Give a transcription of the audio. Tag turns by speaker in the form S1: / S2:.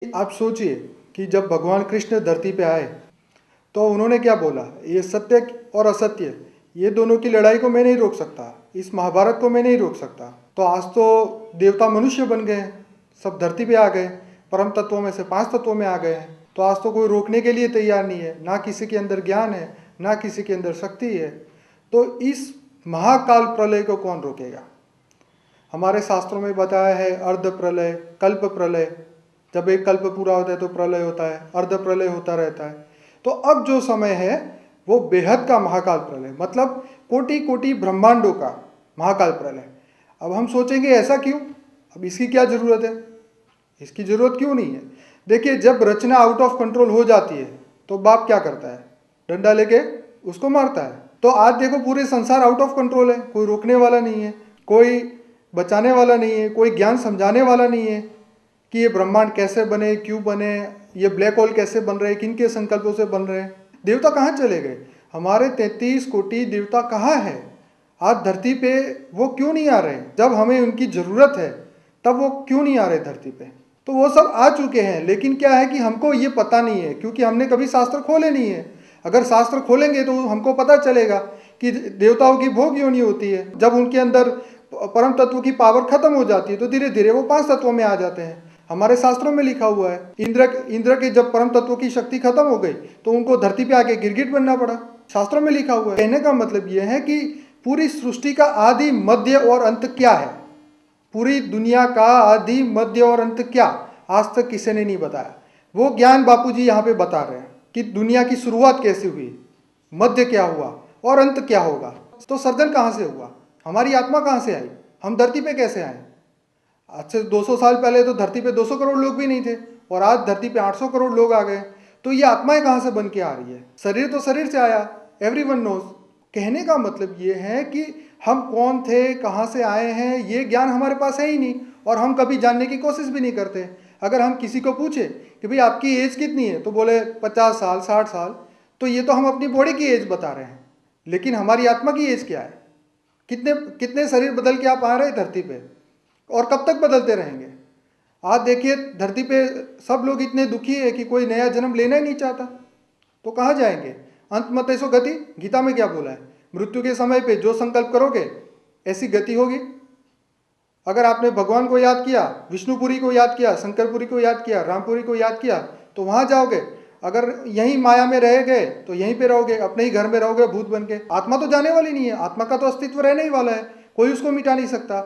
S1: आप सोचिए कि जब भगवान कृष्ण धरती पे आए तो उन्होंने क्या बोला, ये सत्य और असत्य ये दोनों की लड़ाई को मैं नहीं रोक सकता, इस महाभारत को मैं नहीं रोक सकता। तो आज तो देवता मनुष्य बन गए हैं, सब धरती पे आ गए, परम तत्वों में से 5 तत्वों में आ गए हैं। तो आज तो कोई रोकने के लिए तैयार नहीं है, ना किसी के अंदर ज्ञान है, ना किसी के अंदर शक्ति है। तो इस महाकाल प्रलय को कौन रोकेगा? हमारे शास्त्रों में बताया है अर्ध प्रलय, कल्प प्रलय। जब एक कल्प पूरा होता है तो प्रलय होता है, अर्ध प्रलय होता रहता है। तो अब जो समय है वो बेहद का महाकाल प्रलय, मतलब कोटि कोटि ब्रह्मांडों का महाकाल प्रलय। अब हम सोचेंगे ऐसा क्यों, अब इसकी क्या जरूरत है? इसकी जरूरत क्यों नहीं है? देखिए, जब रचना आउट ऑफ कंट्रोल हो जाती है तो बाप क्या करता है? डंडा लेके उसको मारता है। तो आज देखो पूरे संसार आउट ऑफ कंट्रोल है, कोई रोकने वाला नहीं है, कोई बचाने वाला नहीं है, कोई ज्ञान समझाने वाला नहीं है कि ये ब्रह्मांड कैसे बने, क्यों बने, ये ब्लैक होल कैसे बन रहे हैं, किन के संकल्पों से बन रहे हैं। देवता कहाँ चले गए? हमारे 33 कोटि देवता कहाँ है? आज धरती पे वो क्यों नहीं आ रहे? जब हमें उनकी ज़रूरत है तब वो क्यों नहीं आ रहे धरती पे? तो वो सब आ चुके हैं, लेकिन क्या है कि हमको ये पता नहीं है, क्योंकि हमने कभी शास्त्र खोले नहीं है। अगर शास्त्र खोलेंगे तो हमको पता चलेगा कि देवताओं की भोग योनि होती है, जब उनके अंदर परम तत्व की पावर खत्म हो जाती है तो धीरे धीरे वो 5 तत्वों में आ जाते हैं। हमारे शास्त्रों में लिखा हुआ है, इंद्र के जब परम तत्व की शक्ति खत्म हो गई तो उनको धरती पे आके गिरगिट बनना पड़ा। शास्त्रों में लिखा हुआ है। कहने का मतलब यह है कि पूरी सृष्टि का आदि मध्य और अंत क्या है, पूरी दुनिया का आदि मध्य और अंत क्या, आज तक किसी ने नहीं बताया। वो ज्ञान बापूजी यहाँ पे बता रहे हैं कि दुनिया की शुरुआत कैसे हुई, मध्य क्या हुआ और अंत क्या होगा। तो सर्जन कहाँ से हुआ? हमारी आत्मा कहाँ से आई? हम धरती पे कैसे आए? आज से 200 साल पहले तो धरती पे 200 करोड़ लोग भी नहीं थे, और आज धरती पे 800 करोड़ लोग आ गए। तो ये आत्माएं कहाँ से बन के आ रही है? शरीर तो शरीर से आया, एवरीवन नोज। कहने का मतलब ये है कि हम कौन थे, कहाँ से आए हैं, ये ज्ञान हमारे पास है ही नहीं, और हम कभी जानने की कोशिश भी नहीं करते। अगर हम किसी को पूछे कि भाई आपकी एज कितनी है, तो बोले 50 साल 60 साल, तो ये तो हम अपनी बॉडी की एज बता रहे हैं, लेकिन हमारी आत्मा की एज क्या है? कितने कितने शरीर बदल के आप आ रहे हैं धरती पे, और कब तक बदलते रहेंगे? आज देखिए धरती पे सब लोग इतने दुखी है कि कोई नया जन्म लेना ही नहीं चाहता। तो कहाँ जाएंगे? अंत मत ऐसो गति, गीता में क्या बोला है? मृत्यु के समय पे जो संकल्प करोगे ऐसी गति होगी। अगर आपने भगवान को याद किया, विष्णुपुरी को याद किया, शंकरपुरी को याद किया, रामपुरी को याद किया, तो वहां जाओगे। अगर यहीं माया में रह गए तो यहीं पे रहोगे, अपने ही घर में रहोगे भूत बन के। आत्मा तो जाने वाली नहीं है, आत्मा का तो अस्तित्व रहने ही वाला है, कोई उसको मिटा नहीं सकता।